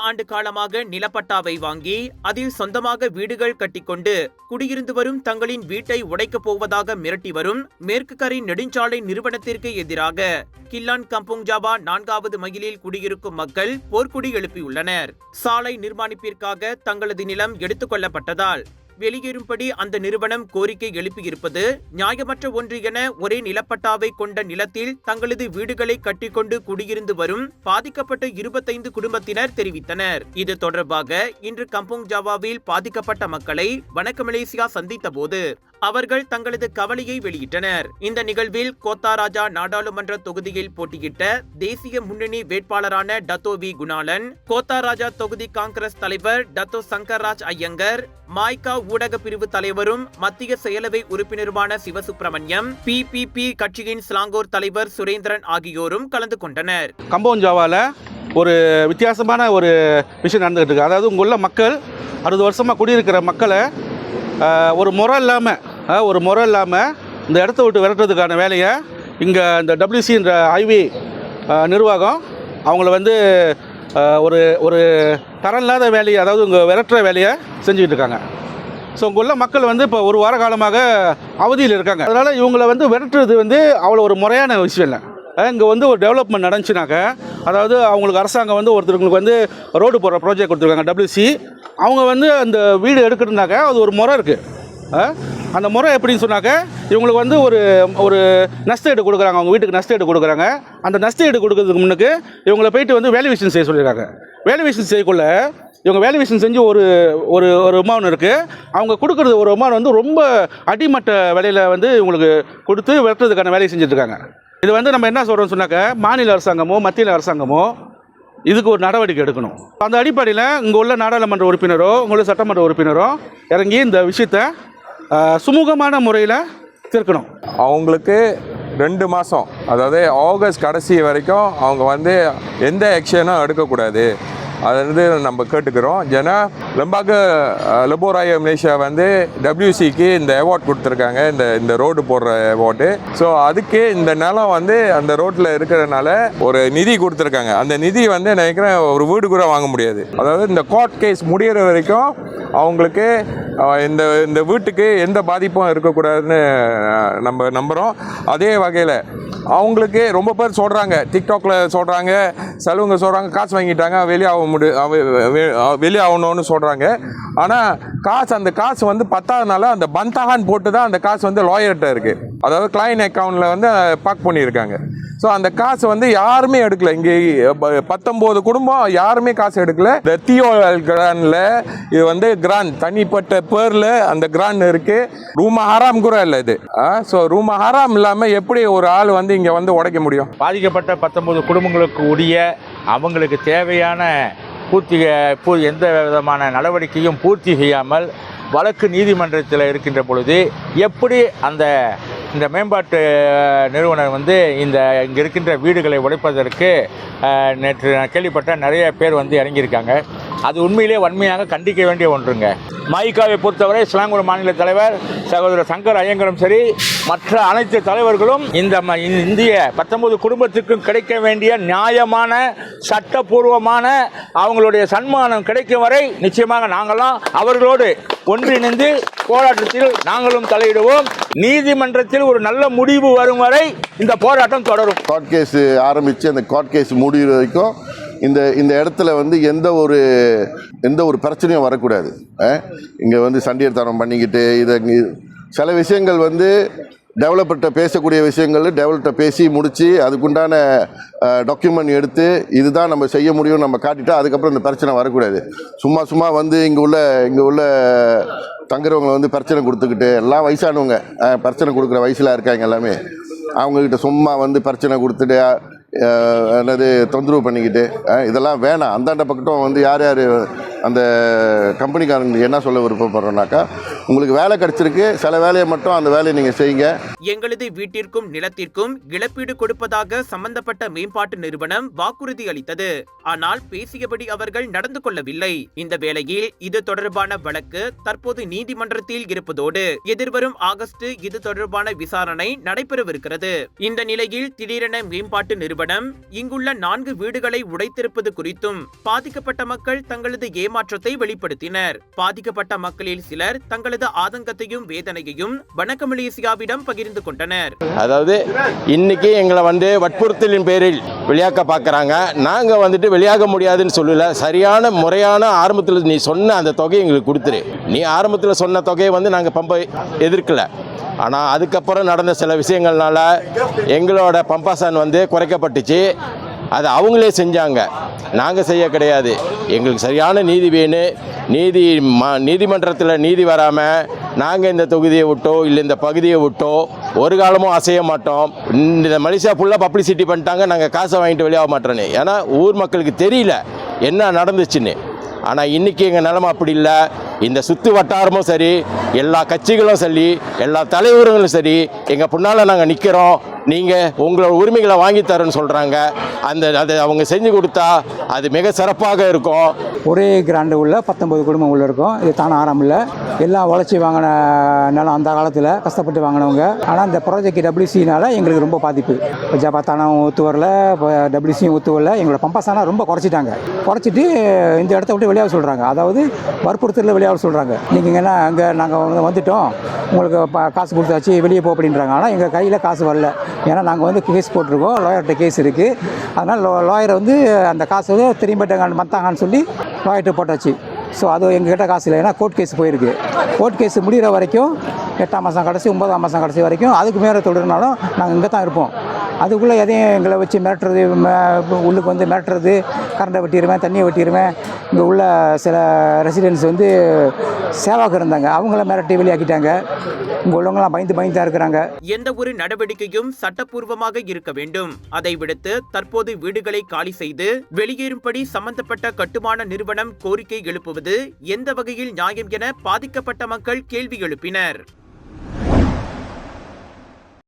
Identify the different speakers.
Speaker 1: ஆண்டு காலமாக நிலப்பட்டாவை வாங்கி அதில் சொந்தமாக வீடுகள் கட்டிக்கொண்டு குடியிருந்து வரும் தங்களின் வீட்டை உடைக்கப் போவதாக மிரட்டி வரும் மேற்கு கரை நெடுஞ்சாலை நிறுவனத்திற்கு எதிராக கில்லான் கம்புங் ஜாவா 4வது மைலில் குடியிருக்கும் மக்கள் போர்க்குடி எழுப்பியுள்ளனர். சாலை நிர்மாணிப்பிற்காக தங்களது நிலம் எடுத்துக் கொள்ளப்பட்டதால் வெளியேறும்படி அந்த நிறுவனம் கோரிக்கை எழுப்பியிருப்பது நியாயமற்ற ஒன்று என ஒரே நிலப்பட்டாவை கொண்ட நிலத்தில் தங்களது வீடுகளை கட்டிக்கொண்டு குடியிருந்து வரும் பாதிக்கப்பட்ட 25 குடும்பத்தினர் தெரிவித்தனர். இது தொடர்பாக இன்று கம்புங் ஜாவாவில் பாதிக்கப்பட்ட மக்களை வணக்க மலேசியா சந்தித்த போது அவர்கள் தங்களது கவலையை வெளியிட்டனர். இந்த நிகழ்வில் கோத்தாராஜா நாடாளுமன்ற தொகுதியில் போட்டியிட்ட தேசிய முன்னணி வேட்பாளரான டத்தோ வி குணாலன், கோத்தாராஜா தொகுதி காங்கிரஸ் தலைவர் டத்தோ சங்கர்ராஜ் ஐயங்கர், மாய்கா ஊடக பிரிவு தலைவரும் மத்திய செயலவை உறுப்பினருமான சிவசுப்பிரமணியம், PPP கட்சியின் ஸ்லாங்கோர் தலைவர் சுரேந்திரன் ஆகியோரும் கலந்து கொண்டனர்.
Speaker 2: கம்பவுண்ட் ஜாவால ஒரு வித்தியாசமான ஒரு விஷயம் நடந்துகிட்டு இருக்கு. அதாவது உள்ள மக்கள் 60 வருஷமாக குடியிருக்கிற மக்களை ஒரு முறை இல்லாமல் இந்த இடத்த விட்டு விரட்டுறதுக்கான வேலையை இங்கே இந்த WCன்ற ஹைவே நிர்வாகம் அவங்கள வந்து ஒரு ஒரு தரம் இல்லாத வேலையை, அதாவது இங்கே விரட்டுற வேலையை செஞ்சுக்கிட்டு இருக்காங்க. ஸோ இங்கே உள்ள மக்கள் வந்து இப்போ ஒரு வார காலமாக அவதியில் இருக்காங்க. அதனால் இவங்களை வந்து விரட்டுறது வந்து அவ்வளோ ஒரு முறையான விஷயம் இல்லை. இங்கே வந்து ஒரு டெவலப்மெண்ட் நடந்துச்சுனாக்க, அதாவது அவங்களுக்கு அரசாங்கம் வந்து ஒருத்தருக்கு வந்து ரோடு போடுற ப்ராஜெக்ட் கொடுத்துருக்காங்க WC. அவங்க வந்து அந்த வீடு எடுக்கிறதுனாக்க அது ஒரு முறை இருக்குது. அந்த முறை எப்படின்னு சொன்னாக்க, இவங்களுக்கு வந்து ஒரு நஷ்டஈடு கொடுக்குறாங்க, அவங்க வீட்டுக்கு நஷ்டஈடு கொடுக்குறாங்க. அந்த நஷ்டஈடு கொடுக்கறதுக்கு முன்னுக்கு இவங்களை போயிட்டு வந்து வேல்யூவேஷன் செய்ய சொல்லியிருக்காங்க. வேல்யூவேஷன் செய்யக்குள்ள இவங்க வேல்யூவேஷன் செஞ்சு ஒரு ஒரு அமௌண்ட் இருக்குது. அவங்க கொடுக்குறது ஒரு அமௌண்ட் வந்து ரொம்ப அடிமட்ட விலையில் வந்து இவங்களுக்கு கொடுத்து வெட்டுறதுக்கான வேலையை செஞ்சுட்ருக்காங்க. இது வந்து நம்ம என்ன சொல்கிறோம்னு சொன்னாக்க, மாநில அரசாங்கமோ மத்திய அரசாங்கமோ இதுக்கு ஒரு நடவடிக்கை எடுக்கணும். அந்த அடிப்படையில் இங்கே உள்ள நாடாளுமன்ற உறுப்பினரோ உள்ள சட்டமன்ற உறுப்பினரோ இறங்கி இந்த விஷயத்தை சுமூகமான முறையில் தீர்க்கணும்.
Speaker 3: அவங்களுக்கு 2 மாதம், அதாவது ஆகஸ்ட் கடைசி வரைக்கும் அவங்க வந்து எந்த ஆக்ஷனும் எடுக்கக்கூடாது. அது வந்து நம்ம கேட்டுக்கிறோம். ஏன்னா லம்பாக லெபோராய மலேசியா வந்து WCக்கு இந்த அவார்ட் கொடுத்துருக்காங்க, இந்த ரோடு போடுற அவார்டு. ஸோ அதுக்கு இந்த நிலம் வந்து அந்த ரோட்டில் இருக்கிறதுனால ஒரு நிதி கொடுத்துருக்காங்க. அந்த நிதி வந்து நினைக்கிறேன் ஒரு வீடு கூட வாங்க முடியாது. அதாவது இந்த கோர்ட் கேஸ் முடிகிற வரைக்கும் அவங்களுக்கு இந்த வீட்டுக்கு எந்த பாதிப்பும் இருக்கக்கூடாதுன்னு நம்ம நம்புகிறோம். அதே வகையில் அவங்களுக்கு ரொம்ப பேர் சொல்கிறாங்க, டிக்டாக்ல சொல்கிறாங்க, செலவுங்க சொல்கிறாங்க, காசு வாங்கிட்டாங்க வெளியாகணும்னு சொல்கிறாங்க. ஆனால் அந்த காசு வந்து பத்தாதனால அந்த பந்தாகான் போட்டு தான் அந்த காசு வந்து லாயர்கிட்ட இருக்குது. அதாவது கிளைண்ட் அக்கௌண்ட்டில் வந்து பார்க் பண்ணியிருக்காங்க. ஸோ அந்த காசு வந்து யாருமே எடுக்கல. இங்கே 19 குடும்பம் யாருமே காசு எடுக்கல. இந்த தியோல் கிராண்டில் இது வந்து கிராண்ட் தனிப்பட்ட பேரில் அந்த கிராண்ட் இருக்குது. ரூமா ஹராம் கூட இல்லை இது. ஸோ ரூமா ஹராம் இல்லாமல் எப்படி ஒரு ஆள் வந்து இங்கே வந்து உடைக்க முடியும்?
Speaker 4: பாதிக்கப்பட்ட 19 குடும்பங்களுக்கு உரிய அவங்களுக்கு தேவையான எந்த விதமான நடவடிக்கையும் பூர்த்தி செய்யாமல் வழக்கு நீதிமன்றத்தில் இருக்கின்ற பொழுது எப்படி இந்த மேம்பாட்டு நிறுவனர் வந்து இங்கே இருக்கின்ற வீடுகளை உடைப்பதற்கு நேற்று நான் கேள்விப்பட்ட நிறைய பேர் வந்து இறங்கியிருக்காங்க. அது உண்மையிலே வன்மையாக கண்டிக்க வேண்டிய ஒன்றுங்க. மாய்காவை பொறுத்தவரை சிலாங்கூர் மாநில தலைவர் சகோதரர் சங்கர் ஐயங்கரும் சரி, மற்ற அனைத்து தலைவர்களும் இந்திய 19 குடும்பத்திற்கும் கிடைக்க வேண்டிய நியாயமான சட்டப்பூர்வமான அவங்களுடைய சன்மானம் கிடைக்கும் வரை நிச்சயமாக நாங்களாம் அவர்களோடு ஒன்றிணைந்து போராட்டத்தில் நாங்களும் தலையிடுவோம். நீதிமன்றத்தில் ஒரு நல்ல முடிவு வரும் வரை இந்த போராட்டம் தொடரும்.
Speaker 5: கோர்ட் கேஸ் ஆரம்பித்து அந்த கோர்ட் கேஸ் முடிகிற வரைக்கும் இந்த இடத்துல வந்து எந்த ஒரு பிரச்சனையும் வரக்கூடாது. இங்கே வந்து சண்டியர்தனம் பண்ணிக்கிட்டு சில விஷயங்கள் வந்து டெவலப்பர்கிட்ட பேசக்கூடிய விஷயங்கள் டெவலப்கிட்ட பேசி முடித்து அதுக்குண்டான டாக்குமெண்ட் எடுத்து இதுதான் நம்ம செய்ய முடியும் நம்ம காட்டிட்டா அதுக்கப்புறம் இந்த பிரச்சனை வரக்கூடாது. சும்மா வந்து இங்கே உள்ள தங்குறவங்களை வந்து பிரச்சனை கொடுத்துக்கிட்டு, எல்லாம் வயசானவங்க பிரச்சனை கொடுக்குற வயசில் இருக்காங்க எல்லாமே, அவங்கக்கிட்ட சும்மா வந்து பிரச்சனை கொடுத்துட்டு தொந்தரவு பண்ணிக்கிட்டு இதெல்லாம் வேணாம். அந்தாண்ட பக்கட்டும் வந்து யார் அந்த கம்பெனிக்காரங்களுக்கு என்ன சொல்ல விருப்பப்படுறோன்னாக்கா, உங்களுக்கு வேலை கிடைச்சிருக்கு, சில வேலையை மட்டும் அந்த வேலையை நீங்கள் செய்யுங்க.
Speaker 1: எங்களது வீட்டிற்கும் நிலத்திற்கும் இழப்பீடு கொடுப்பதாக சம்பந்தப்பட்ட மேம்பாட்டு நிறுவனம் வாக்குறுதி அளித்தது. ஆனால் பேசியபடி அவர்கள் நடந்து கொள்ளவில்லை. இந்த வேளையில் இது தொடர்பான வழக்கு தற்போது நீதிமன்றத்தில் இருப்பதோடு எதிர்வரும் ஆகஸ்ட் இது தொடர்பான விசாரணை நடைபெறவிருக்கிறது. இந்த நிலையில் திடீரென மேம்பாட்டு நிறுவனம் இங்குள்ள 4 வீடுகளை உடைத்திருப்பது குறித்தும் பாதிக்கப்பட்ட மக்கள் தங்களது ஏமாற்றத்தை வெளிப்படுத்தினர். பாதிக்கப்பட்ட மக்களில் சிலர் தங்களது ஆதங்கத்தையும் வேதனையையும் வணக்க மலேசியாவிடம் பகிர்ந்து கொண்டனர்.
Speaker 6: அதாவது இன்னைக்கு எங்களை வற்புறுத்தலின் பேரில் வெளியாக்க பார்க்குறாங்க. நாங்கள் வெளியாக முடியாதுன்னு சொல்லல. சரியான முறையான ஆரம்பத்தில் நீ சொன்ன அந்த தொகையை எங்களுக்கு கொடுத்துரு. நீ ஆரம்பத்தில் சொன்ன தொகையை நாங்கள் பம்பை எதிர்க்கல. ஆனால் அதுக்கப்புறம் நடந்த சில விஷயங்கள்னால எங்களோட பம்பாசான் குறைக்கப்பட்டுச்சு. அதை அவங்களே செஞ்சாங்க, நாங்கள் செய்ய கிடையாது. எங்களுக்கு சரியான நீதி வேணும். நீதிமன்றத்தில் நீதி வராமல் நாங்கள் இந்த தொகுதியை விட்டோ இல்லை இந்த பகுதியை விட்டோ ஒரு காலமும் அசைய மாட்டோம். இந்த மலேசியா ஃபுல்லாக பப்ளிசிட்டி பண்ணிட்டாங்க, நாங்கள் காசை வாங்கிட்டு வெளியாக மாட்டோன்னு. ஏன்னா ஊர் மக்களுக்கு தெரியல என்ன நடந்துச்சுன்னு. ஆனால் இன்றைக்கி எங்கள் நிலைமை அப்படி இல்லை. இந்த சுற்று வட்டாரமும் சரி, எல்லா கட்சிகளும் சரி, எல்லா தலைவர்களும் சரி, எங்கள் பின்னால் நாங்கள் நிற்கிறோம், நீங்கள் உங்களோட உரிமைகளை வாங்கி தரேன்னு சொல்கிறாங்க. அதை அவங்க செஞ்சு கொடுத்தா அது மிக சிறப்பாக இருக்கும்.
Speaker 7: ஒரே கிராண்டு உள்ள 19 குடும்பம் உள்ள இருக்கும். இது தானே ஆரம்பம் இல்லை. எல்லாம் உழைச்சி வாங்கின நிலம், அந்த காலத்தில் கஷ்டப்பட்டு வாங்கினவங்க. ஆனால் இந்த ப்ராஜெக்ட் WC எங்களுக்கு ரொம்ப பாதிப்பு. ஜபாத்தானம் ஒத்து வரல, WCயும் ஒத்து வரல. எங்களோட பம்பாசானா ரொம்ப குறைச்சிட்டு இந்த இடத்த விட்டு வெளியாக சொல்கிறாங்க. அதாவது வற்புறுத்தலில் வெளியாக சொல்கிறாங்க. நீங்கள் என்ன அங்கே நாங்கள் வந்துட்டோம், உங்களுக்கு காசு கொடுத்தாச்சு, வெளியே போ அப்படின்றாங்க. ஆனால் எங்கள் கையில் காசு வரல. ஏன்னா நாங்கள் கேஸ் போட்டிருக்கோம், லாயர்கிட்ட கேஸ் இருக்குது. அதனால் லாயரை அந்த காசு திரும்பிட்டாங்க மத்தாங்கன்னு சொல்லி லாயர்கிட்ட போட்டாச்சு. ஸோ அது எங்ககிட்ட காசு இல்லை. ஏன்னா கோர்ட் கேஸ் போயிருக்கு. கோர்ட் கேஸ் முடிகிற வரைக்கும் 8ஆம் மாதம் கடைசி 9ஆம் மாதம் கடைசி வரைக்கும் அதுக்கு மேலே தொடர்னாலும் நாங்கள் இங்கே தான் இருப்போம். அதுக்குள்ளே எதையும் எங்களை வச்சு மிரட்டுறது, உள்ளுக்கு மிரட்டுறது, கரண்டை வெட்டிடுவேன், தண்ணியை வெட்டிடுவேன். இங்கே உள்ள சில ரெசிடென்ட்ஸ் சேவாக்கு இருந்தாங்க, அவங்கள மிரட்டி வெளியாக்கிட்டாங்க. இங்கே உள்ளவங்களாம் பயந்து தான் இருக்கிறாங்க.
Speaker 1: எந்த ஒரு நடவடிக்கையும் சட்டப்பூர்வமாக இருக்க வேண்டும். அதை விடுத்து தற்போது வீடுகளை காலி செய்து வெளியேறும்படி சம்பந்தப்பட்ட கட்டுமான நிறுவனம் கோரிக்கை எழுப்புவது எந்த வகையில் நியாயம் என பாதிக்கப்பட்ட மக்கள் கேள்வி எழுப்பினர்.